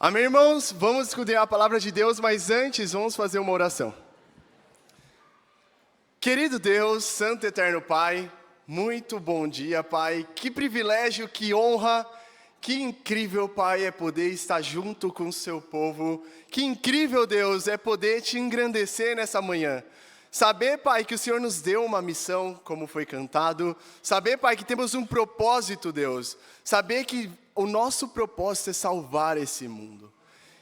Amém, irmãos? Vamos discutir a palavra de Deus, mas antes vamos fazer uma oração. Querido Deus, Santo Eterno Pai, muito bom dia, Pai. Que privilégio, que honra, que incrível, Pai, é poder estar junto com o seu povo. Que incrível, Deus, é poder te engrandecer nessa manhã. Saber, Pai, que o Senhor nos deu uma missão, como foi cantado. Saber, Pai, que temos um propósito, Deus. Saber que o nosso propósito é salvar esse mundo.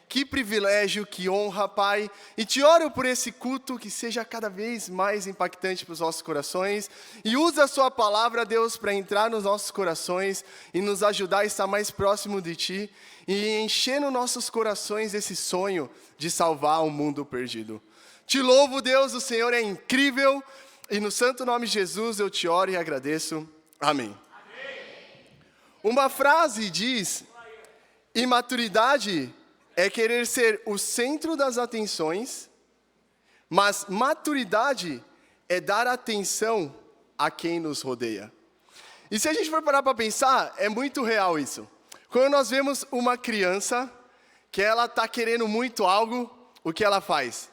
Que privilégio, que honra, Pai. E te oro por esse culto que seja cada vez mais impactante para os nossos corações. E usa a sua palavra, Deus, para entrar nos nossos corações e nos ajudar a estar mais próximo de Ti. E encher nos nossos corações esse sonho de salvar o mundo perdido. Te louvo, Deus, o Senhor é incrível. E no santo nome de Jesus eu te oro e agradeço. Amém. Uma frase diz: imaturidade é querer ser o centro das atenções, mas maturidade é dar atenção a quem nos rodeia. E se a gente for parar para pensar, é muito real isso. Quando nós vemos uma criança que ela está querendo muito algo, o que ela faz?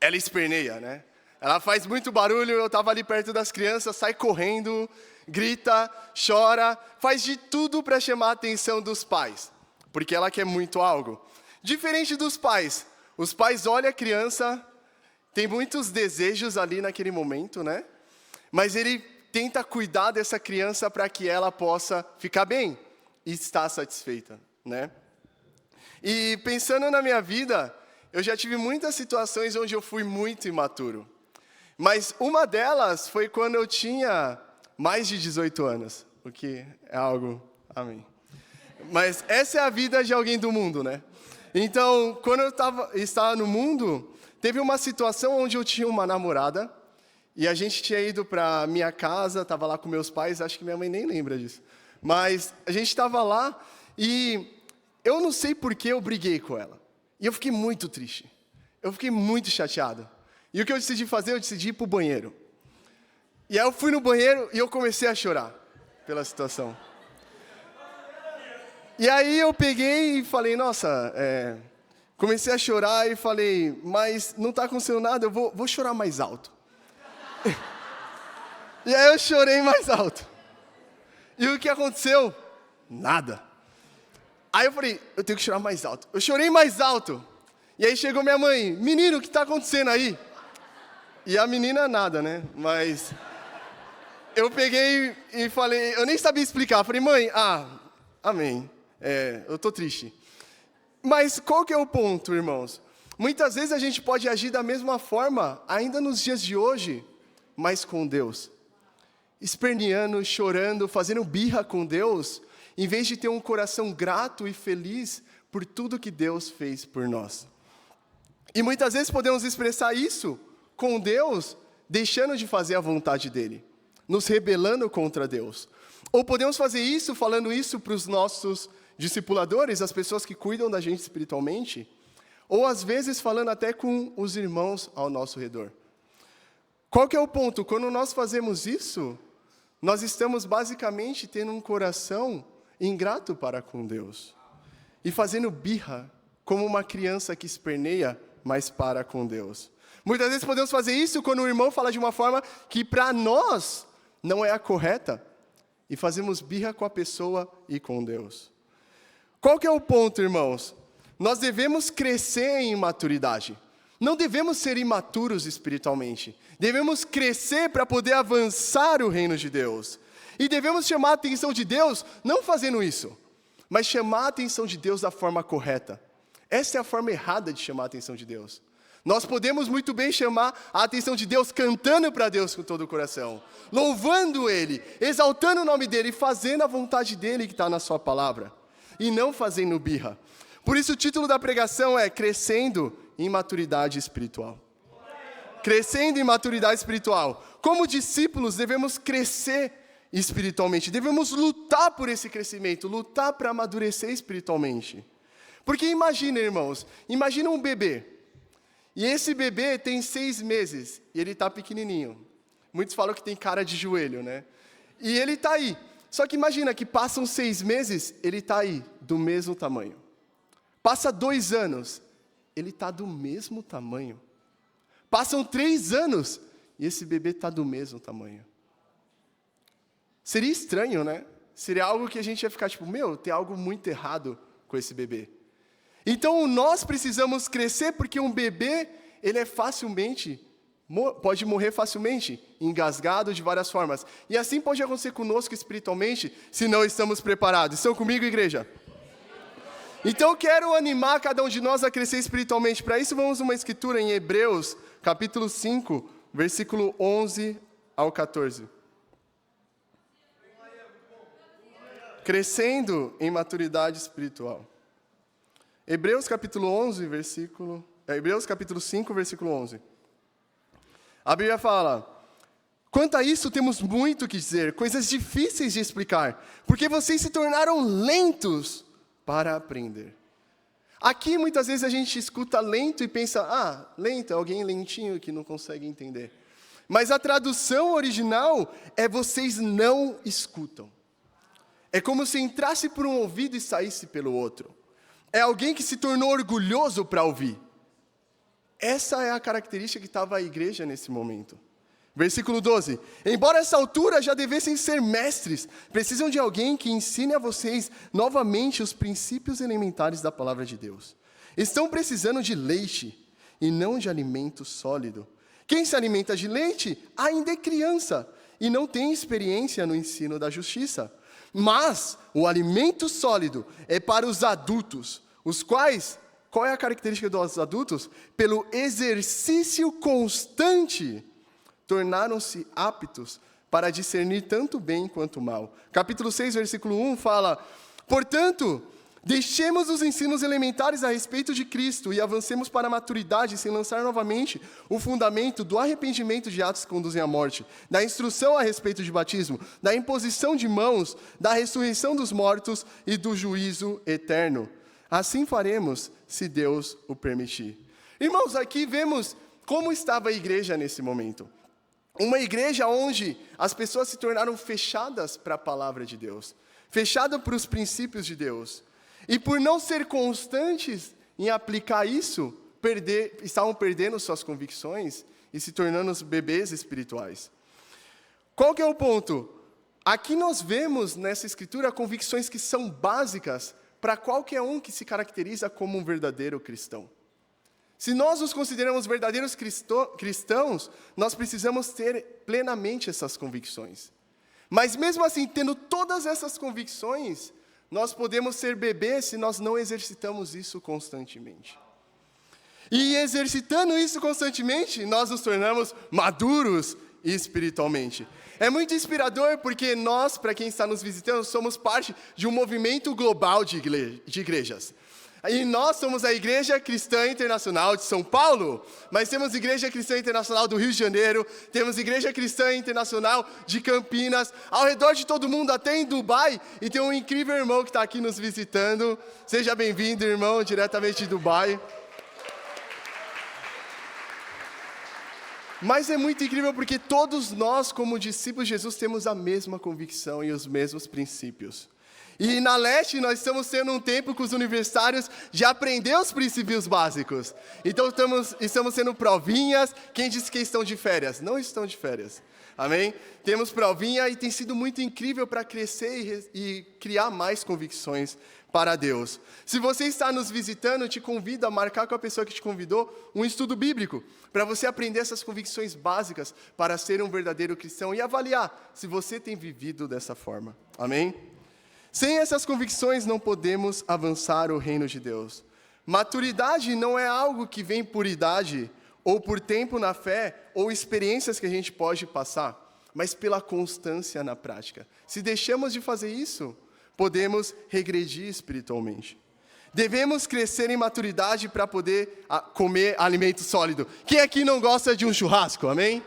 Ela esperneia, né? Ela faz muito barulho, eu estava ali perto das crianças, sai correndo, grita, chora, faz de tudo para chamar a atenção dos pais, porque ela quer muito algo. Diferente dos pais, os pais olham a criança, tem muitos desejos ali naquele momento, né? Mas ele tenta cuidar dessa criança para que ela possa ficar bem e estar satisfeita, né? E pensando na minha vida, eu já tive muitas situações onde eu fui muito imaturo. Mas uma delas foi quando eu tinha mais de 18 anos, o que é algo, amém. Mas essa é a vida de alguém do mundo, né? Então, quando eu estava no mundo, teve uma situação onde eu tinha uma namorada, e a gente tinha ido para minha casa, estava lá com meus pais, acho que minha mãe nem lembra disso. Mas a gente estava lá, e eu não sei por que eu briguei com ela. E eu fiquei muito triste, eu fiquei muito chateado. E o que eu decidi fazer? Eu decidi ir para o banheiro. E aí eu fui no banheiro e eu comecei a chorar pela situação. E aí eu peguei e falei, nossa, comecei a chorar e falei, mas não está acontecendo nada, eu vou chorar mais alto. E aí eu chorei mais alto. E o que aconteceu? Nada. Aí eu falei, eu tenho que chorar mais alto. Eu chorei mais alto. E aí chegou minha mãe, menino, o que está acontecendo aí? E a menina nada, né? Mas eu peguei e falei, eu nem sabia explicar. Falei, mãe, amém. Eu estou triste. Mas qual que é o ponto, irmãos? Muitas vezes a gente pode agir da mesma forma, ainda nos dias de hoje, mas com Deus. Esperneando, chorando, fazendo birra com Deus, em vez de ter um coração grato e feliz por tudo que Deus fez por nós. E muitas vezes podemos expressar isso com Deus, deixando de fazer a vontade dEle, nos rebelando contra Deus. Ou podemos fazer isso falando isso para os nossos discipuladores, as pessoas que cuidam da gente espiritualmente, ou às vezes falando até com os irmãos ao nosso redor. Qual que é o ponto? Quando nós fazemos isso, nós estamos basicamente tendo um coração ingrato para com Deus. E fazendo birra, como uma criança que esperneia, mas para com Deus. Muitas vezes podemos fazer isso quando o irmão fala de uma forma que para nós não é a correta. E fazemos birra com a pessoa e com Deus. Qual que é o ponto, irmãos? Nós devemos crescer em maturidade. Não devemos ser imaturos espiritualmente. Devemos crescer para poder avançar o reino de Deus. E devemos chamar a atenção de Deus, não fazendo isso, mas chamar a atenção de Deus da forma correta. Essa é a forma errada de chamar a atenção de Deus. Nós podemos muito bem chamar a atenção de Deus cantando para Deus com todo o coração, louvando Ele, exaltando o nome dEle, fazendo a vontade dEle que está na sua palavra, e não fazendo birra. Por isso o título da pregação é Crescendo em Maturidade Espiritual. Crescendo em maturidade espiritual. Como discípulos devemos crescer espiritualmente, devemos lutar por esse crescimento, lutar para amadurecer espiritualmente. Porque imagina, irmãos, imagina um bebê. E esse bebê tem 6 meses, e ele está pequenininho. Muitos falam que tem cara de joelho, né? E ele está aí. Só que imagina que passam 6 meses, ele está aí, do mesmo tamanho. Passa 2 anos, ele está do mesmo tamanho. Passam 3 anos, e esse bebê está do mesmo tamanho. Seria estranho, né? Seria algo que a gente ia ficar tipo, tem algo muito errado com esse bebê. Então, nós precisamos crescer, porque um bebê, ele é pode morrer facilmente, engasgado de várias formas. E assim pode acontecer conosco espiritualmente, se não estamos preparados. Estão comigo, igreja? Então, eu quero animar cada um de nós a crescer espiritualmente. Para isso, vamos uma escritura em Hebreus, capítulo 5, versículo 11 ao 14. Crescendo em maturidade espiritual. Hebreus capítulo 5, versículo 11. A Bíblia fala: quanto a isso temos muito que dizer, coisas difíceis de explicar, porque vocês se tornaram lentos para aprender. Aqui muitas vezes a gente escuta lento e pensa, lento é alguém lentinho que não consegue entender. Mas a tradução original é vocês não escutam. É como se entrasse por um ouvido e saísse pelo outro. É alguém que se tornou orgulhoso para ouvir. Essa é a característica que estava a igreja nesse momento. Versículo 12. Embora a essa altura já devessem ser mestres, precisam de alguém que ensine a vocês novamente os princípios elementares da palavra de Deus. Estão precisando de leite e não de alimento sólido. Quem se alimenta de leite ainda é criança e não tem experiência no ensino da justiça. Mas o alimento sólido é para os adultos, os quais, qual é a característica dos adultos? Pelo exercício constante, tornaram-se aptos para discernir tanto bem quanto mal. Capítulo 6, versículo 1 fala: portanto, deixemos os ensinos elementares a respeito de Cristo e avancemos para a maturidade sem lançar novamente o fundamento do arrependimento de atos que conduzem à morte, da instrução a respeito de batismo, da imposição de mãos, da ressurreição dos mortos e do juízo eterno. Assim faremos, se Deus o permitir. Irmãos, aqui vemos como estava a igreja nesse momento. Uma igreja onde as pessoas se tornaram fechadas para a palavra de Deus, fechadas para os princípios de Deus. E por não ser constantes em aplicar isso, estavam perdendo suas convicções e se tornando os bebês espirituais. Qual que é o ponto? Aqui nós vemos nessa escritura convicções que são básicas para qualquer um que se caracteriza como um verdadeiro cristão. Se nós nos consideramos verdadeiros cristãos, nós precisamos ter plenamente essas convicções. Mas mesmo assim, tendo todas essas convicções, nós podemos ser bebês se nós não exercitamos isso constantemente. E exercitando isso constantemente, nós nos tornamos maduros espiritualmente. É muito inspirador porque nós, para quem está nos visitando, somos parte de um movimento global de igrejas. E nós somos a Igreja Cristã Internacional de São Paulo, mas temos Igreja Cristã Internacional do Rio de Janeiro, temos Igreja Cristã Internacional de Campinas, ao redor de todo mundo, até em Dubai, e tem um incrível irmão que está aqui nos visitando. Seja bem-vindo, irmão, diretamente de Dubai. Mas é muito incrível porque todos nós, como discípulos de Jesus, temos a mesma convicção e os mesmos princípios. E na Leste nós estamos tendo um tempo com os universitários de aprender os princípios básicos. Então estamos tendo provinhas. Quem disse que estão de férias? Não estão de férias. Amém? Temos provinha e tem sido muito incrível para crescer e criar mais convicções para Deus. Se você está nos visitando, eu te convido a marcar com a pessoa que te convidou um estudo bíblico, para você aprender essas convicções básicas para ser um verdadeiro cristão e avaliar se você tem vivido dessa forma. Amém? Sem essas convicções não podemos avançar o reino de Deus. Maturidade não é algo que vem por idade, ou por tempo na fé, ou experiências que a gente pode passar, mas pela constância na prática. Se deixamos de fazer isso, podemos regredir espiritualmente. Devemos crescer em maturidade para poder comer alimento sólido. Quem aqui não gosta de um churrasco? Amém?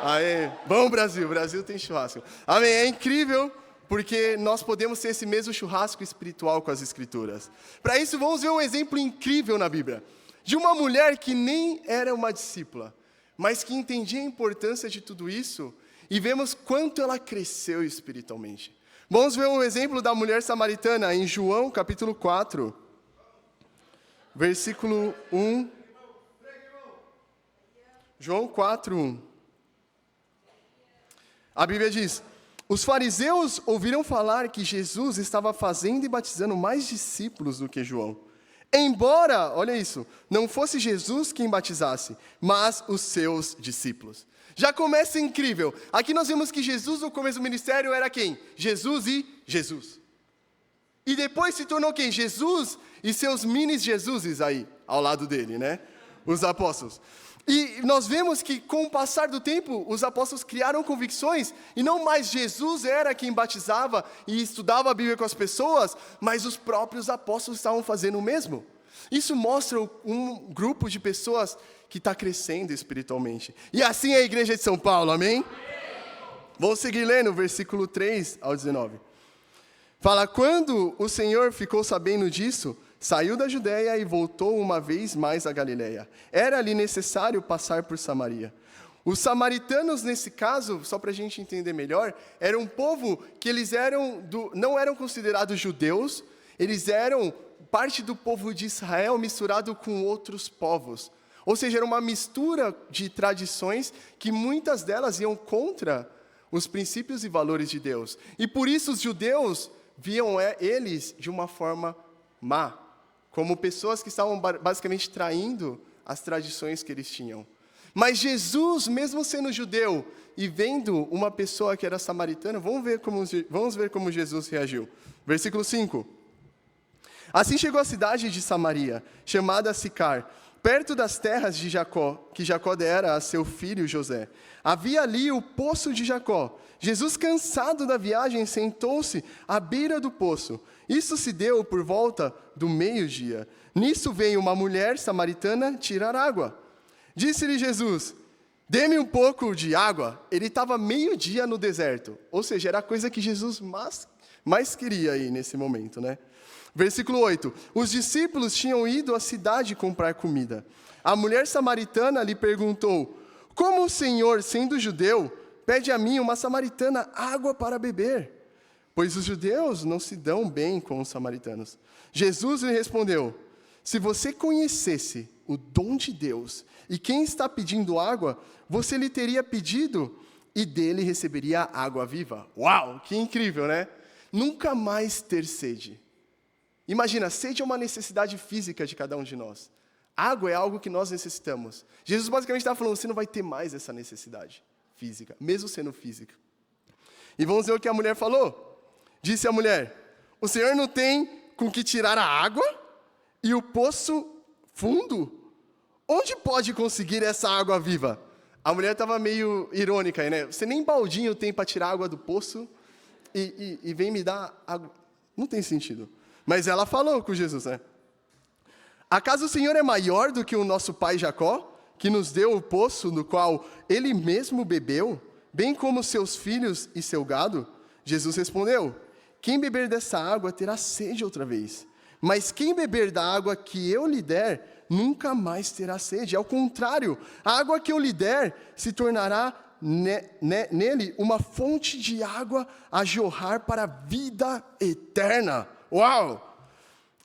Aê, bom Brasil, Brasil tem churrasco. Amém, é incrível, porque nós podemos ter esse mesmo churrasco espiritual com as Escrituras. Para isso, vamos ver um exemplo incrível na Bíblia, de uma mulher que nem era uma discípula, mas que entendia a importância de tudo isso, e vemos quanto ela cresceu espiritualmente. Vamos ver um exemplo da mulher samaritana em João capítulo 4. versículo 1. João 4:1. A Bíblia diz: os fariseus ouviram falar que Jesus estava fazendo e batizando mais discípulos do que João. Embora, olha isso, não fosse Jesus quem batizasse, mas os seus discípulos. Já começa incrível. Aqui nós vemos que Jesus, no começo do ministério, era quem? Jesus e Jesus. E depois se tornou quem? Jesus e seus mini-Jesuses aí, ao lado dele, né? Os apóstolos. E nós vemos que com o passar do tempo, os apóstolos criaram convicções, e não mais Jesus era quem batizava e estudava a Bíblia com as pessoas, mas os próprios apóstolos estavam fazendo o mesmo. Isso mostra um grupo de pessoas que está crescendo espiritualmente. E assim é a igreja de São Paulo, amém? Vamos seguir lendo o versículo 3 ao 19. Fala: quando o Senhor ficou sabendo disso, saiu da Judéia e voltou uma vez mais à Galiléia. Era-lhe necessário passar por Samaria. Os samaritanos, nesse caso, só para a gente entender melhor, era um povo que eles não eram considerados judeus, eles eram parte do povo de Israel misturado com outros povos. Ou seja, era uma mistura de tradições que muitas delas iam contra os princípios e valores de Deus. E por isso os judeus viam eles de uma forma má, como pessoas que estavam basicamente traindo as tradições que eles tinham. Mas Jesus, mesmo sendo judeu e vendo uma pessoa que era samaritana, vamos ver como Jesus reagiu. Versículo 5. Assim chegou à cidade de Samaria, chamada Sicar, perto das terras de Jacó, que Jacó dera a seu filho José. Havia ali o poço de Jacó. Jesus, cansado da viagem, sentou-se à beira do poço. Isso se deu por volta do meio-dia. Nisso veio uma mulher samaritana tirar água. Disse-lhe Jesus: dê-me um pouco de água. Ele estava meio-dia no deserto. Ou seja, era a coisa que Jesus mais queria aí nesse momento, né? Versículo 8. Os discípulos tinham ido à cidade comprar comida. A mulher samaritana lhe perguntou: como o Senhor, sendo judeu, pede a mim, uma samaritana, água para beber? Pois os judeus não se dão bem com os samaritanos. Jesus lhe respondeu: se você conhecesse o dom de Deus e quem está pedindo água, você lhe teria pedido e dele receberia água viva. Uau, que incrível, né? Nunca mais ter sede. Imagina, sede é uma necessidade física de cada um de nós. Água é algo que nós necessitamos. Jesus basicamente está falando: você não vai ter mais essa necessidade física, mesmo sendo física. E vamos ver o que a mulher falou. Disse a mulher: o Senhor não tem com que tirar a água? E o poço fundo? Onde pode conseguir essa água viva? A mulher estava meio irônica aí, né? Você nem baldinho tem para tirar água do poço e vem me dar água. Não tem sentido. Mas ela falou com Jesus, né? Acaso o Senhor é maior do que o nosso pai Jacó, que nos deu o poço no qual ele mesmo bebeu, bem como seus filhos e seu gado? Jesus respondeu: quem beber dessa água terá sede outra vez. Mas quem beber da água que eu lhe der, nunca mais terá sede. Ao contrário, a água que eu lhe der se tornará nele uma fonte de água a jorrar para a vida eterna. Uau!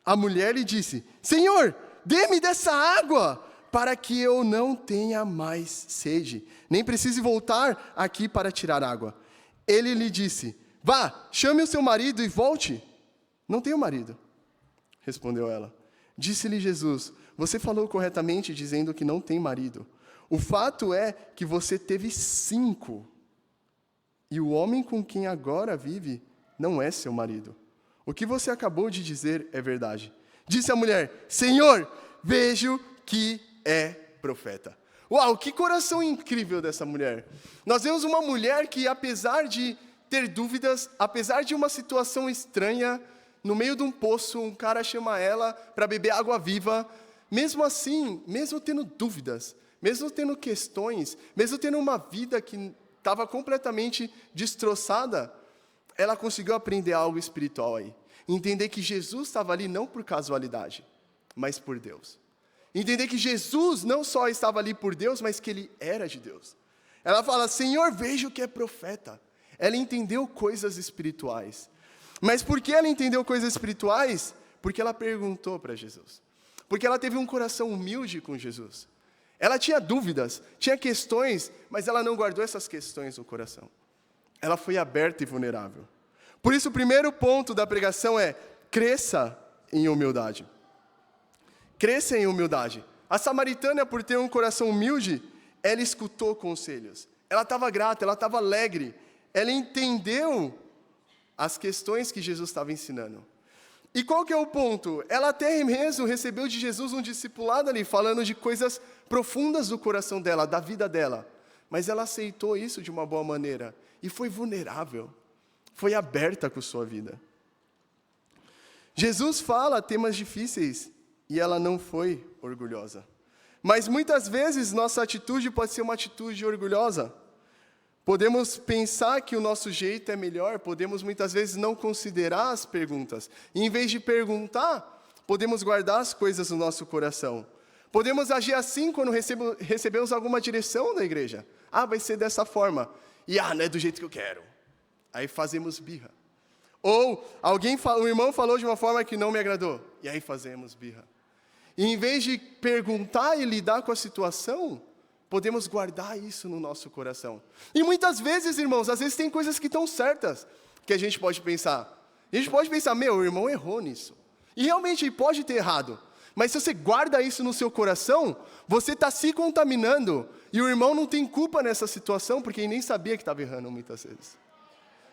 A mulher lhe disse: Senhor, dê-me dessa água, para que eu não tenha mais sede, nem precise voltar aqui para tirar água. Ele lhe disse: vá, chame o seu marido e volte. Não tenho marido, respondeu ela. Disse-lhe Jesus: você falou corretamente dizendo que não tem marido. O fato é que você teve 5, e o homem com quem agora vive não é seu marido. O que você acabou de dizer é verdade. Disse a mulher: Senhor, vejo que é profeta. Uau, que coração incrível dessa mulher. Nós vemos uma mulher que, apesar de ter dúvidas, apesar de uma situação estranha, no meio de um poço, um cara chama ela para beber água viva. Mesmo assim, mesmo tendo dúvidas, mesmo tendo questões, mesmo tendo uma vida que estava completamente destroçada, ela conseguiu aprender algo espiritual aí. Entender que Jesus estava ali não por casualidade, mas por Deus. Entender que Jesus não só estava ali por Deus, mas que Ele era de Deus. Ela fala: Senhor, vejo que é profeta. Ela entendeu coisas espirituais. Mas por que ela entendeu coisas espirituais? Porque ela perguntou para Jesus. Porque ela teve um coração humilde com Jesus. Ela tinha dúvidas, tinha questões, mas ela não guardou essas questões no coração. Ela foi aberta e vulnerável. Por isso, o primeiro ponto da pregação é: cresça em humildade. Cresça em humildade. A samaritana, por ter um coração humilde, ela escutou conselhos. Ela estava grata, ela estava alegre. Ela entendeu as questões que Jesus estava ensinando. E qual que é o ponto? Ela até mesmo recebeu de Jesus um discipulado ali, falando de coisas profundas do coração dela, da vida dela. Mas ela aceitou isso de uma boa maneira. E foi vulnerável. Foi aberta com sua vida. Jesus fala temas difíceis e ela não foi orgulhosa. Mas muitas vezes nossa atitude pode ser uma atitude orgulhosa. Podemos pensar que o nosso jeito é melhor, podemos muitas vezes não considerar as perguntas. E em vez de perguntar, podemos guardar as coisas no nosso coração. Podemos agir assim quando recebemos alguma direção da igreja. Vai ser dessa forma. E não é do jeito que eu quero. Aí fazemos birra. Ou um irmão falou de uma forma que não me agradou. E aí fazemos birra. E em vez de perguntar e lidar com a situação, podemos guardar isso no nosso coração. E muitas vezes, irmãos, às vezes tem coisas que estão certas, que a gente pode pensar. A gente pode pensar, o irmão errou nisso. E realmente ele pode ter errado. Mas se você guarda isso no seu coração, você está se contaminando. E o irmão não tem culpa nessa situação, porque ele nem sabia que estava errando muitas vezes.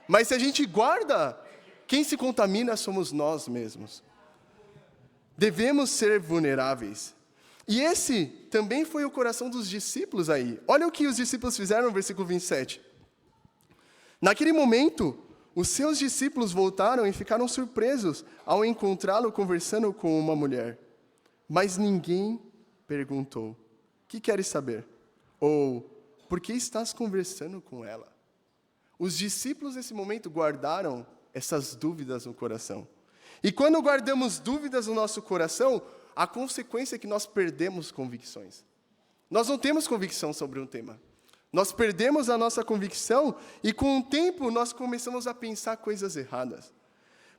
Mas se a gente guarda, quem se contamina somos nós mesmos. Devemos ser vulneráveis. E esse também foi o coração dos discípulos aí. Olha o que os discípulos fizeram no versículo 27. Naquele momento, os seus discípulos voltaram e ficaram surpresos ao encontrá-lo conversando com uma mulher. Mas ninguém perguntou: que queres saber? Ou, por que estás conversando com ela? Os discípulos nesse momento guardaram essas dúvidas no coração. E quando guardamos dúvidas no nosso coração, a consequência é que nós perdemos convicções. Nós não temos convicção sobre um tema. Nós perdemos a nossa convicção e com o tempo nós começamos a pensar coisas erradas.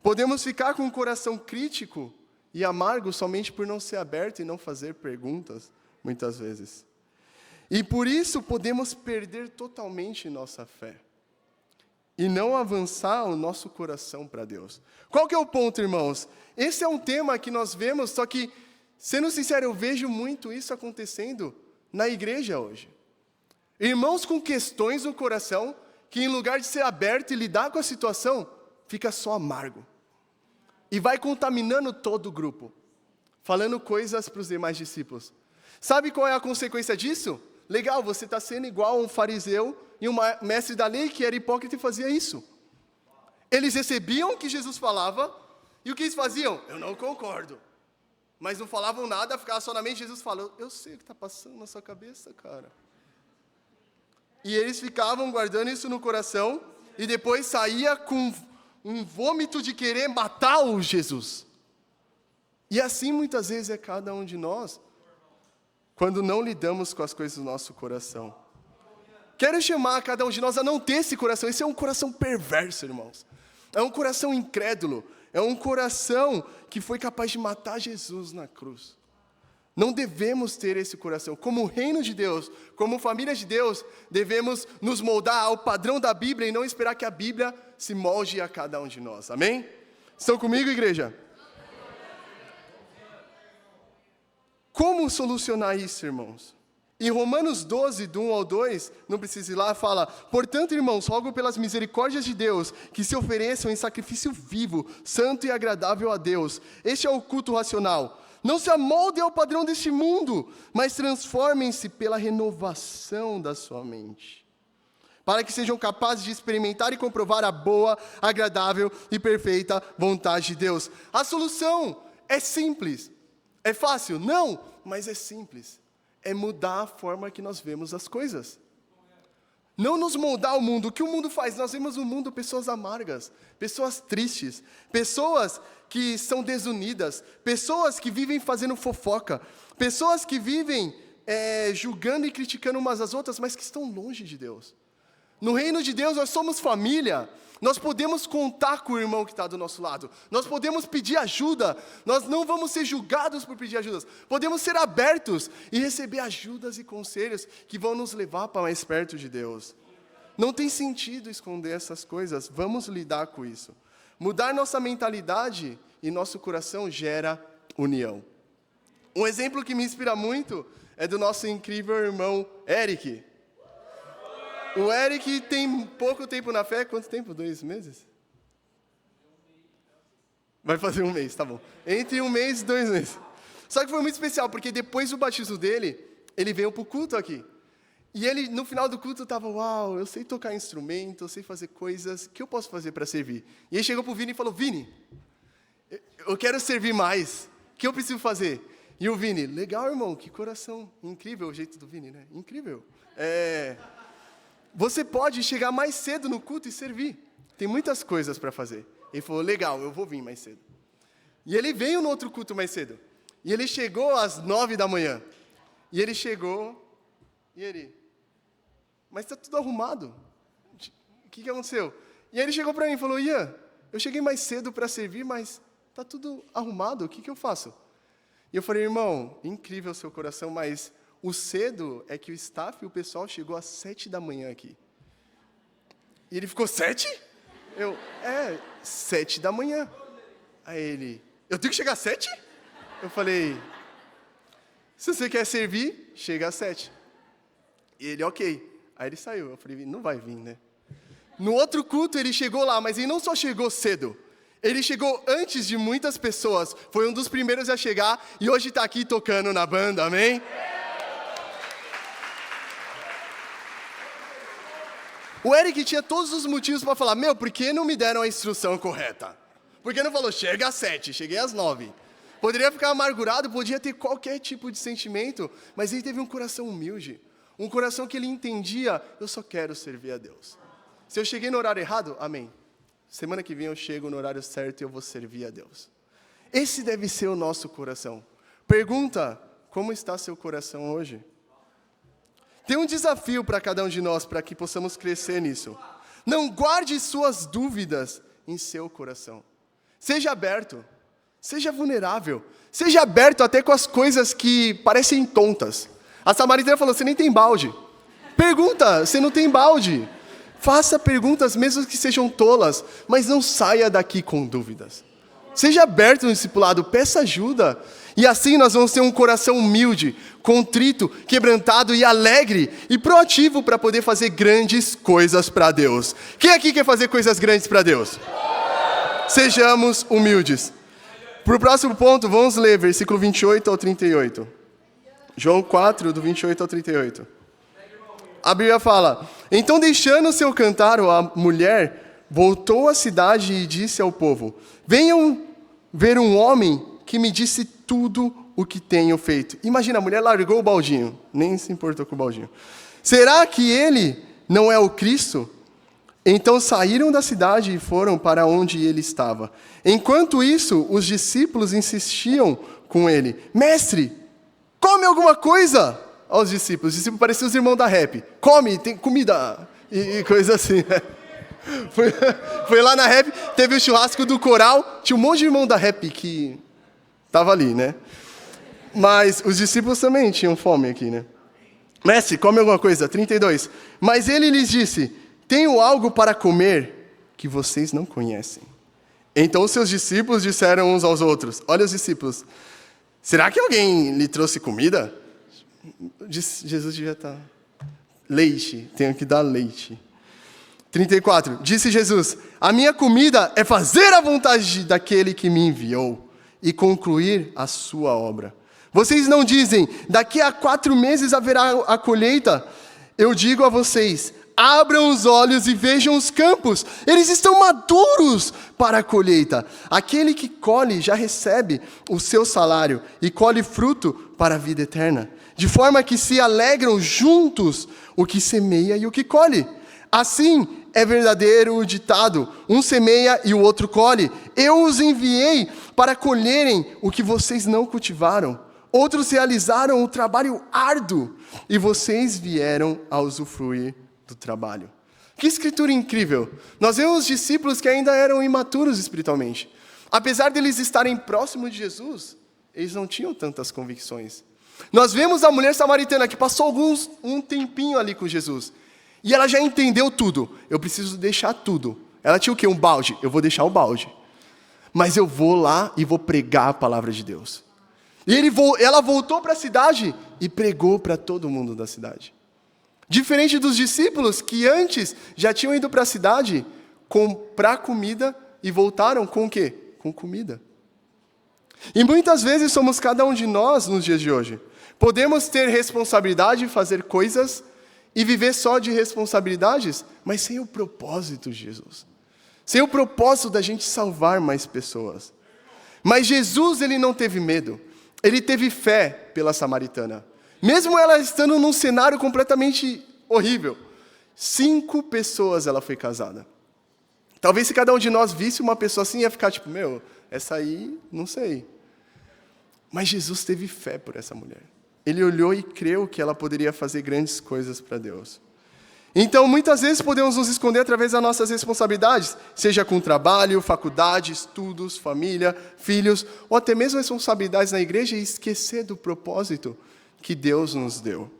Podemos ficar com um coração crítico e amargo somente por não ser aberto e não fazer perguntas, muitas vezes. E por isso podemos perder totalmente nossa fé. E não avançar o nosso coração para Deus. Qual que é o ponto, irmãos? Esse é um tema que nós vemos, só que, sendo sincero, eu vejo muito isso acontecendo na igreja hoje. Irmãos com questões no coração, que em lugar de ser aberto e lidar com a situação, fica só amargo. E vai contaminando todo o grupo, falando coisas para os demais discípulos. Sabe qual é a consequência disso? Legal, você está sendo igual a um fariseu e um mestre da lei que era hipócrita e fazia isso. Eles recebiam o que Jesus falava, e o que eles faziam? Eu não concordo. Mas não falavam nada, ficava só na mente. Jesus falou: eu sei o que está passando na sua cabeça, cara. E eles ficavam guardando isso no coração, e depois saía com um vômito de querer matar o Jesus. E assim muitas vezes é cada um de nós, quando não lidamos com as coisas do nosso coração. Quero chamar cada um de nós a não ter esse coração. Esse é um coração perverso, irmãos. É um coração incrédulo. É um coração que foi capaz de matar Jesus na cruz. Não devemos ter esse coração. Como reino de Deus, como família de Deus, devemos nos moldar ao padrão da Bíblia e não esperar que a Bíblia se molde a cada um de nós. Amém? Estão comigo, igreja? Como solucionar isso, irmãos? Em Romanos 12, do 1 ao 2, não precisa ir lá, fala: portanto, irmãos, rogo pelas misericórdias de Deus, que se ofereçam em sacrifício vivo, santo e agradável a Deus. Este é o culto racional. Não se amoldem ao padrão deste mundo, mas transformem-se pela renovação da sua mente, para que sejam capazes de experimentar e comprovar a boa, agradável e perfeita vontade de Deus. A solução é simples. É fácil? Não, mas é simples. É mudar a forma que nós vemos as coisas. Não nos moldar ao mundo. O que o mundo faz? Nós vemos no mundo pessoas amargas, pessoas tristes, pessoas que são desunidas, pessoas que vivem fazendo fofoca, pessoas que vivem julgando e criticando umas às outras, mas que estão longe de Deus. No reino de Deus nós somos família. Nós podemos contar com o irmão que está do nosso lado. Nós podemos pedir ajuda. Nós não vamos ser julgados por pedir ajudas. Podemos ser abertos e receber ajudas e conselhos que vão nos levar para mais perto de Deus. Não tem sentido esconder essas coisas. Vamos lidar com isso. Mudar nossa mentalidade e nosso coração gera união. Um exemplo que me inspira muito é do nosso incrível irmão Eric. O Eric tem pouco tempo na fé. Quanto tempo? 2 meses? Vai fazer 1 mês, tá bom. Entre 1 mês e 2 meses. Só que foi muito especial, porque depois do batismo dele, ele veio para o culto aqui. E ele, no final do culto, estava, uau, eu sei tocar instrumento, eu sei fazer coisas, o que eu posso fazer para servir? E ele chegou para o Vini e falou, Vini, eu quero servir mais, o que eu preciso fazer? E o Vini, legal, irmão, que coração incrível o jeito do Vini, né? Incrível. Você pode chegar mais cedo no culto e servir. Tem muitas coisas para fazer. Ele falou, legal, eu vou vir mais cedo. E ele veio no outro culto mais cedo. E ele chegou às 9 da manhã. E ele chegou, e ele, mas está tudo arrumado. O que aconteceu? E aí ele chegou para mim e falou, Ian, eu cheguei mais cedo para servir, mas está tudo arrumado, o que eu faço? E eu falei, irmão, incrível o seu coração, mas o cedo é que o staff e o pessoal chegou às 7 da manhã aqui. E ele ficou, 7? Eu, 7 da manhã. Aí ele, eu tenho que chegar às 7? Eu falei, se você quer servir, chega às 7. E ele, ok. Aí ele saiu. Eu falei, não vai vir, né? No outro culto ele chegou lá, mas ele não só chegou cedo. Ele chegou antes de muitas pessoas. Foi um dos primeiros a chegar e hoje está aqui tocando na banda, amém? O Eric tinha todos os motivos para falar, por que não me deram a instrução correta? Por que não falou, chega às 7, cheguei às 9? Poderia ficar amargurado, podia ter qualquer tipo de sentimento, mas ele teve um coração humilde, um coração que ele entendia, eu só quero servir a Deus. Se eu cheguei no horário errado, amém. Semana que vem eu chego no horário certo e eu vou servir a Deus. Esse deve ser o nosso coração. Pergunta, como está seu coração hoje? Tem um desafio para cada um de nós, para que possamos crescer nisso. Não guarde suas dúvidas em seu coração. Seja aberto, seja vulnerável, seja aberto até com as coisas que parecem tontas. A samaritana falou, você nem tem balde. Pergunta, você não tem balde. Faça perguntas, mesmo que sejam tolas, mas não saia daqui com dúvidas. Seja aberto no discipulado, peça ajuda. E assim nós vamos ter um coração humilde, contrito, quebrantado e alegre e proativo para poder fazer grandes coisas para Deus. Quem aqui quer fazer coisas grandes para Deus? Sejamos humildes. Para o próximo ponto, vamos ler versículo 28 ao 38. João 4, do 28 ao 38. A Bíblia fala, então deixando seu cantar, a mulher voltou à cidade e disse ao povo, venham ver um homem que me disse tudo o que tenho feito. Imagina, a mulher largou o baldinho, nem se importou com o baldinho. Será que ele não é o Cristo? Então saíram da cidade e foram para onde ele estava. Enquanto isso, os discípulos insistiam com ele, mestre, come alguma coisa! Aos discípulos. Os discípulos pareciam os irmãos da rap. Come, tem comida. E coisa assim. Foi lá na rap, teve o churrasco do coral. Tinha um monte de irmão da rap que estava ali, né? Mas os discípulos também tinham fome aqui, né? Mestre, come alguma coisa. 32. Mas ele lhes disse, tenho algo para comer que vocês não conhecem. Então os seus discípulos disseram uns aos outros. Olha os discípulos. Será que alguém lhe trouxe comida? Jesus devia estar. Leite, tenho que dar leite. 34. Disse Jesus, a minha comida é fazer a vontade daquele que me enviou e concluir a sua obra. Vocês não dizem, daqui a 4 meses haverá a colheita? Eu digo a vocês, abram os olhos e vejam os campos, eles estão maduros para a colheita. Aquele que colhe já recebe o seu salário e colhe fruto para a vida eterna. De forma que se alegram juntos o que semeia e o que colhe. Assim é verdadeiro o ditado, um semeia e o outro colhe. Eu os enviei para colherem o que vocês não cultivaram. Outros realizaram o trabalho árduo e vocês vieram a usufruir do trabalho. Que escritura incrível! Nós vemos discípulos que ainda eram imaturos espiritualmente. Apesar deles estarem próximos de Jesus, eles não tinham tantas convicções. Nós vemos a mulher samaritana que passou um tempinho ali com Jesus. E ela já entendeu tudo. Eu preciso deixar tudo. Ela tinha o quê? Um balde. Eu vou deixar o balde. Mas eu vou lá e vou pregar a palavra de Deus. E ela voltou para a cidade e pregou para todo mundo da cidade. Diferente dos discípulos que antes já tinham ido para a cidade comprar comida e voltaram com o quê? Com comida. E muitas vezes somos cada um de nós nos dias de hoje. Podemos ter responsabilidade, fazer coisas e viver só de responsabilidades, mas sem o propósito de Jesus. Sem o propósito da gente salvar mais pessoas. Mas Jesus, ele não teve medo. Ele teve fé pela samaritana. Mesmo ela estando num cenário completamente horrível. 5 pessoas ela foi casada. Talvez se cada um de nós visse uma pessoa assim, ia ficar tipo, essa aí, não sei. Mas Jesus teve fé por essa mulher. Ele olhou e creu que ela poderia fazer grandes coisas para Deus. Então, muitas vezes podemos nos esconder através das nossas responsabilidades, seja com trabalho, faculdade, estudos, família, filhos, ou até mesmo responsabilidades na igreja e esquecer do propósito que Deus nos deu.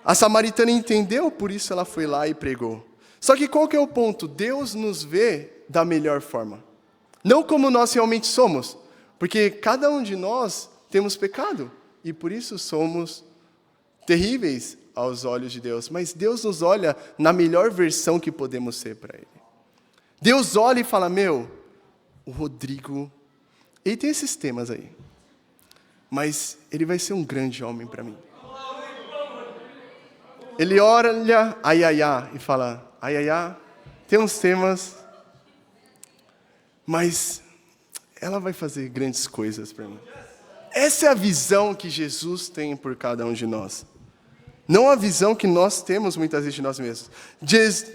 A samaritana entendeu, por isso ela foi lá e pregou. Só que qual que é o ponto? Deus nos vê da melhor forma. Não como nós realmente somos, porque cada um de nós temos pecado, e por isso somos terríveis aos olhos de Deus, mas Deus nos olha na melhor versão que podemos ser para Ele. Deus olha e fala, o Rodrigo, ele tem esses temas aí, mas ele vai ser um grande homem para mim. Ele olha, e fala, tem uns temas, mas ela vai fazer grandes coisas para mim. Essa é a visão que Jesus tem por cada um de nós. Não a visão que nós temos muitas vezes de nós mesmos.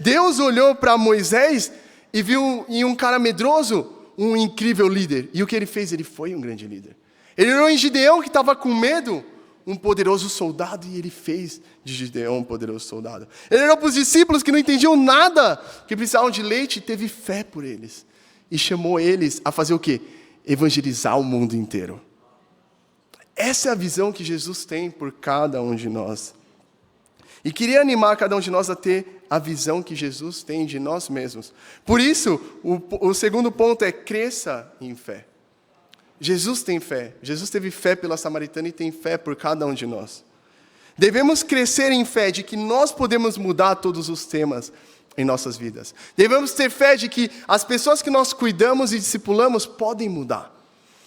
Deus olhou para Moisés e viu em um cara medroso um incrível líder. E o que ele fez? Ele foi um grande líder. Ele olhou em Gideão, que estava com medo, um poderoso soldado, e ele fez de Gideão um poderoso soldado. Ele olhou para os discípulos que não entendiam nada, que precisavam de leite, e teve fé por eles. E chamou eles a fazer o quê? Evangelizar o mundo inteiro. Essa é a visão que Jesus tem por cada um de nós. E queria animar cada um de nós a ter a visão que Jesus tem de nós mesmos. Por isso, o segundo ponto é cresça em fé. Jesus tem fé. Jesus teve fé pela samaritana e tem fé por cada um de nós. Devemos crescer em fé de que nós podemos mudar todos os temas em nossas vidas. Devemos ter fé de que as pessoas que nós cuidamos e discipulamos podem mudar.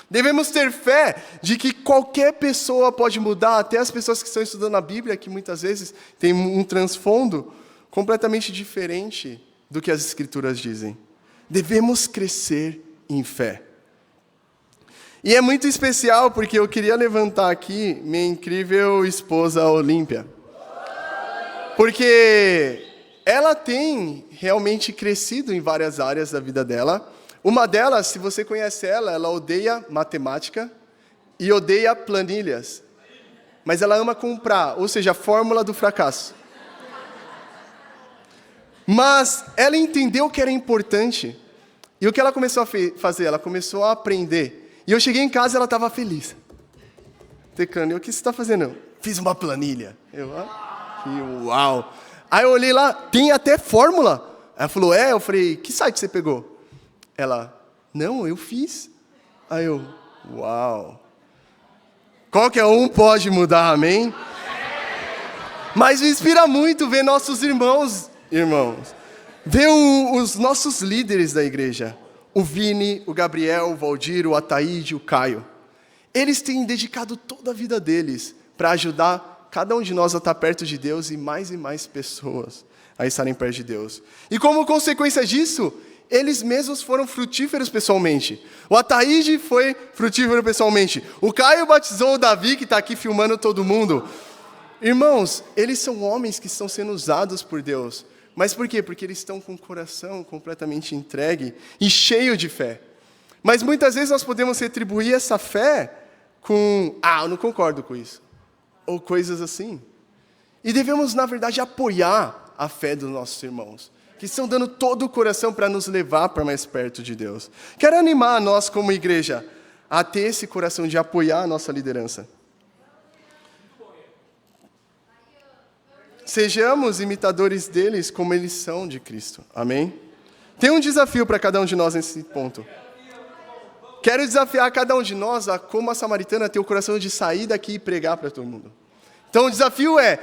Devemos ter fé de que qualquer pessoa pode mudar, até as pessoas que estão estudando a Bíblia, que muitas vezes têm um transfundo completamente diferente do que as Escrituras dizem. Devemos crescer em fé. E é muito especial porque eu queria levantar aqui minha incrível esposa Olímpia. Porque ela tem realmente crescido em várias áreas da vida dela. Uma delas, se você conhece ela odeia matemática e odeia planilhas. Mas ela ama comprar, ou seja, a fórmula do fracasso. Mas ela entendeu que era importante. E o que ela começou a fazer? Ela começou a aprender. E eu cheguei em casa e ela estava feliz. Teclando, o que você está fazendo? Fiz uma planilha. Que uau! Aí eu olhei lá, tem até fórmula. Ela falou, eu falei, que site você pegou? Ela, não, eu fiz. Aí eu, uau. Qualquer um pode mudar, amém? Mas me inspira muito ver nossos irmãos. Ver os nossos líderes da igreja. O Vini, o Gabriel, o Valdir, o Ataíde, o Caio. Eles têm dedicado toda a vida deles para ajudar cada um de nós a estar perto de Deus e mais pessoas a estarem perto de Deus. E como consequência disso, eles mesmos foram frutíferos pessoalmente. O Ataíde foi frutífero pessoalmente. O Caio batizou o Davi, que está aqui filmando todo mundo. Irmãos, eles são homens que estão sendo usados por Deus. Mas por quê? Porque eles estão com o coração completamente entregue e cheio de fé. Mas muitas vezes nós podemos retribuir essa fé com, eu não concordo com isso. Ou coisas assim. E devemos, na verdade, apoiar a fé dos nossos irmãos, que estão dando todo o coração para nos levar para mais perto de Deus. Quero animar nós como igreja a ter esse coração de apoiar a nossa liderança. Sejamos imitadores deles como eles são de Cristo. Amém? Tem um desafio para cada um de nós nesse ponto. Quero desafiar cada um de nós a, como a samaritana, ter o coração de sair daqui e pregar para todo mundo. Então o desafio é,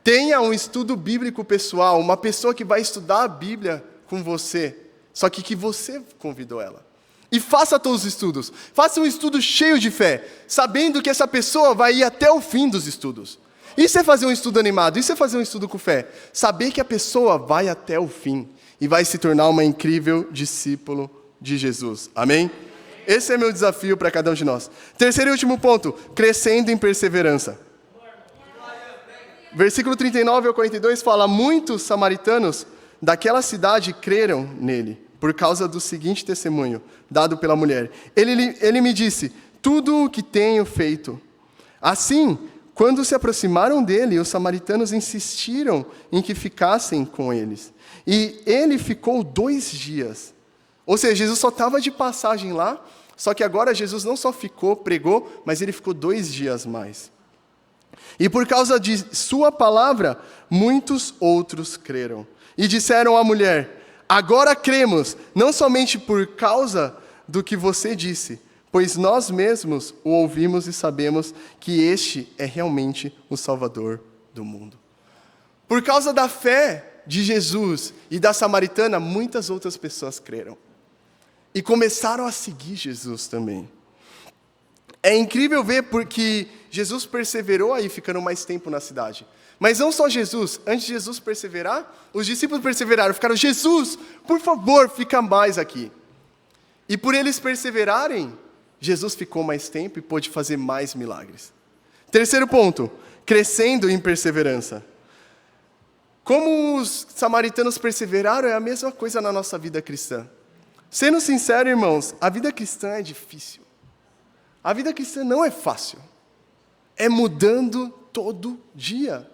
tenha um estudo bíblico pessoal, uma pessoa que vai estudar a Bíblia com você, só que você convidou ela. E faça todos os estudos. Faça um estudo cheio de fé, sabendo que essa pessoa vai ir até o fim dos estudos. Isso é fazer um estudo animado, isso é fazer um estudo com fé. Saber que a pessoa vai até o fim e vai se tornar uma incrível discípulo de Jesus. Amém? Esse é meu desafio para cada um de nós. Terceiro e último ponto, crescendo em perseverança. Versículo 39 ao 42 fala, muitos samaritanos daquela cidade creram nele, por causa do seguinte testemunho, dado pela mulher. Ele me disse, tudo o que tenho feito. Assim, quando se aproximaram dele, os samaritanos insistiram em que ficassem com eles. E ele ficou 2 dias. Ou seja, Jesus só estava de passagem lá, só que agora Jesus não só ficou, pregou, mas ele ficou 2 dias mais. E por causa de sua palavra, muitos outros creram. E disseram à mulher, agora cremos, não somente por causa do que você disse, pois nós mesmos o ouvimos e sabemos que este é realmente o Salvador do mundo. Por causa da fé de Jesus e da samaritana, muitas outras pessoas creram. E começaram a seguir Jesus também. É incrível ver porque Jesus perseverou aí, ficando mais tempo na cidade. Mas não só Jesus, antes de Jesus perseverar, os discípulos perseveraram, ficaram, Jesus, por favor, fica mais aqui. E por eles perseverarem, Jesus ficou mais tempo e pôde fazer mais milagres. Terceiro ponto, crescendo em perseverança. Como os samaritanos perseveraram, é a mesma coisa na nossa vida cristã. Sendo sincero, irmãos, a vida cristã é difícil. A vida cristã não é fácil. É mudando todo dia.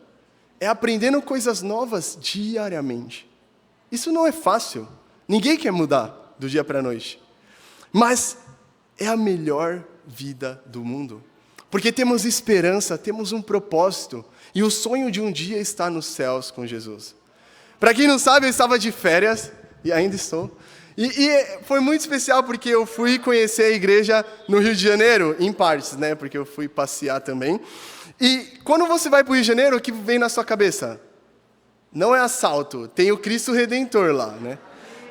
É aprendendo coisas novas diariamente. Isso não é fácil. Ninguém quer mudar do dia para a noite. Mas é a melhor vida do mundo. Porque temos esperança, temos um propósito. E o sonho de um dia estar nos céus com Jesus. Para quem não sabe, eu estava de férias, e ainda estou. E foi muito especial porque eu fui conhecer a igreja no Rio de Janeiro, em partes, né? Porque eu fui passear também. E quando você vai para o Rio de Janeiro, o que vem na sua cabeça? Não é assalto, tem o Cristo Redentor lá, né?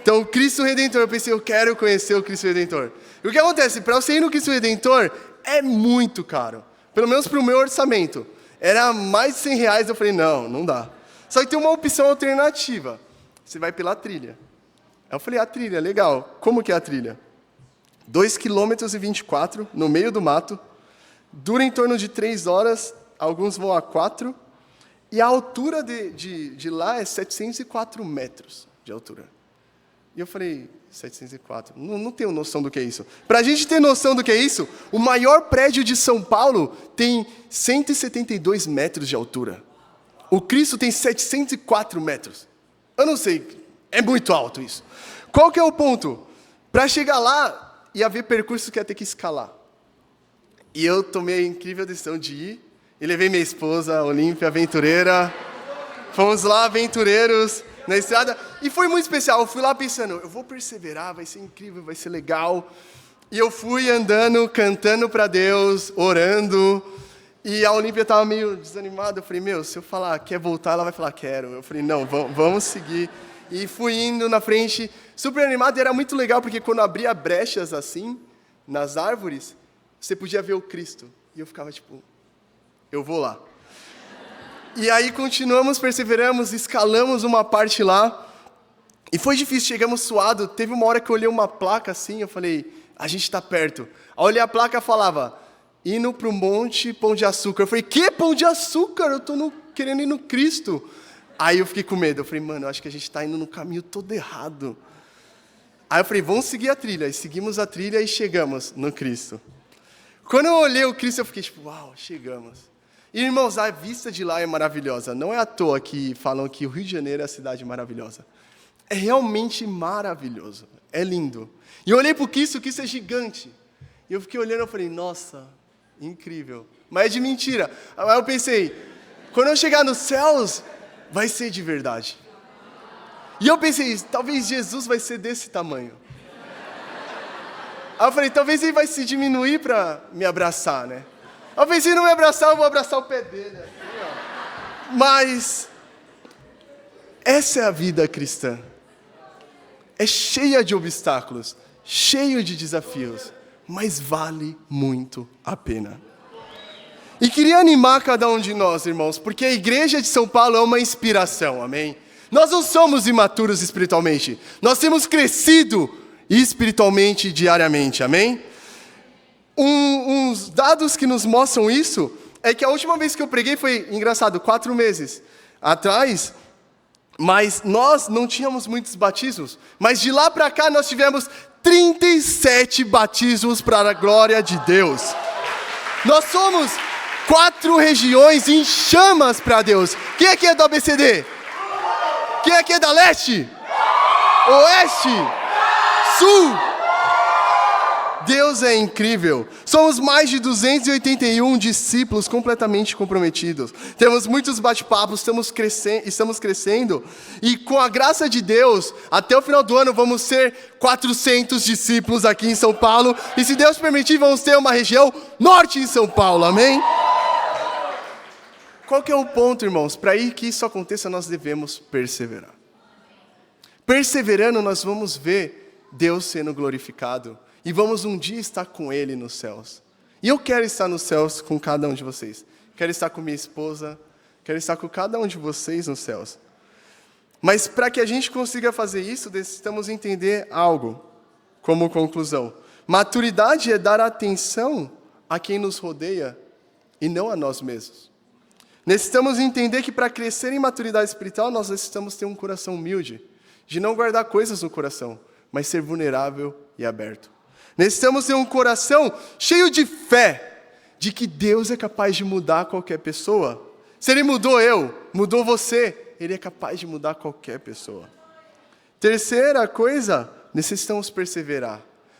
Então, o Cristo Redentor, eu pensei, eu quero conhecer o Cristo Redentor. E o que acontece? Para você ir no Cristo Redentor, é muito caro. Pelo menos para o meu orçamento. Era mais de R$100, eu falei, não dá. Só que tem uma opção alternativa. Você vai pela trilha. Aí eu falei, a trilha, legal. Como que é a trilha? 2,24 km no meio do mato. Dura em torno de 3 horas. Alguns vão a 4. E a altura de lá é 704 metros de altura. E eu falei, 704, não tenho noção do que é isso. Para a gente ter noção do que é isso, o maior prédio de São Paulo tem 172 metros de altura. O Cristo tem 704 metros. Eu não sei, é muito alto isso. Qual que é o ponto? Para chegar lá, ia haver percursos que ia ter que escalar. E eu tomei a incrível decisão de ir, e levei minha esposa, Olímpia, aventureira. Fomos lá, aventureiros, na estrada, e foi muito especial. Eu fui lá pensando, eu vou perseverar, vai ser incrível, vai ser legal. E eu fui andando, cantando para Deus, orando, e a Olímpia estava meio desanimada. Eu falei, se eu falar, quer voltar, ela vai falar, quero. Eu falei, não, vamos seguir. E fui indo na frente, super animado, e era muito legal, porque quando abria brechas assim, nas árvores, você podia ver o Cristo. E eu ficava tipo, eu vou lá. E aí continuamos, perseveramos, escalamos uma parte lá. E foi difícil, chegamos suado. Teve uma hora que eu olhei uma placa assim, eu falei, a gente está perto. Aí eu olhei a placa, falava, indo para o Monte Pão de Açúcar. Eu falei, que Pão de Açúcar? Eu estou querendo ir no Cristo. Aí eu fiquei com medo. Eu falei, mano, eu acho que a gente está indo no caminho todo errado. Aí eu falei, vamos seguir a trilha. E seguimos a trilha e chegamos no Cristo. Quando eu olhei o Cristo, eu fiquei tipo, uau, chegamos. E, irmãos, a vista de lá é maravilhosa. Não é à toa que falam que o Rio de Janeiro é a cidade maravilhosa. É realmente maravilhoso. É lindo. E eu olhei para o Cristo é gigante. E eu fiquei olhando e falei, nossa, incrível. Mas é de mentira. Aí eu pensei, quando eu chegar nos céus, vai ser de verdade. E eu pensei, talvez Jesus vai ser desse tamanho. Aí eu falei, talvez ele vai se diminuir para me abraçar, né? Aí eu pensei, não me abraçar, eu vou abraçar o pé dele. Assim, ó. Mas essa é a vida cristã. É cheia de obstáculos, cheio de desafios, mas vale muito a pena. E queria animar cada um de nós, irmãos, porque a igreja de São Paulo é uma inspiração, amém? Nós não somos imaturos espiritualmente, nós temos crescido espiritualmente diariamente, amém? Uns dados que nos mostram isso é que a última vez que eu preguei foi, engraçado, 4 meses atrás, mas nós não tínhamos muitos batismos, mas de lá para cá nós tivemos 37 batismos para a glória de Deus. Nós somos 4 regiões em chamas para Deus. Quem aqui é do ABCD? Quem aqui é da Leste? Oeste? Sul? Deus é incrível. Somos mais de 281 discípulos completamente comprometidos. Temos muitos bate-papos, estamos crescendo. E com a graça de Deus, até o final do ano vamos ser 400 discípulos aqui em São Paulo. E se Deus permitir, vamos ter uma região norte em São Paulo, amém? Qual que é o ponto, irmãos? Para que isso aconteça, nós devemos perseverar. Perseverando, nós vamos ver Deus sendo glorificado. E vamos um dia estar com Ele nos céus. E eu quero estar nos céus com cada um de vocês. Quero estar com minha esposa. Quero estar com cada um de vocês nos céus. Mas para que a gente consiga fazer isso, necessitamos entender algo como conclusão. Maturidade é dar atenção a quem nos rodeia e não a nós mesmos. Necessitamos entender que para crescer em maturidade espiritual, nós necessitamos ter um coração humilde. De não guardar coisas no coração, mas ser vulnerável e aberto. Necessitamos ter um coração cheio de fé, de que Deus é capaz de mudar qualquer pessoa. Se Ele mudou eu, mudou você, Ele é capaz de mudar qualquer pessoa. Terceira coisa, necessitamos perseverar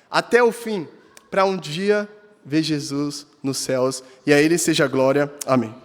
até o fim, para um dia ver Jesus nos céus, e a Ele seja glória. Amém.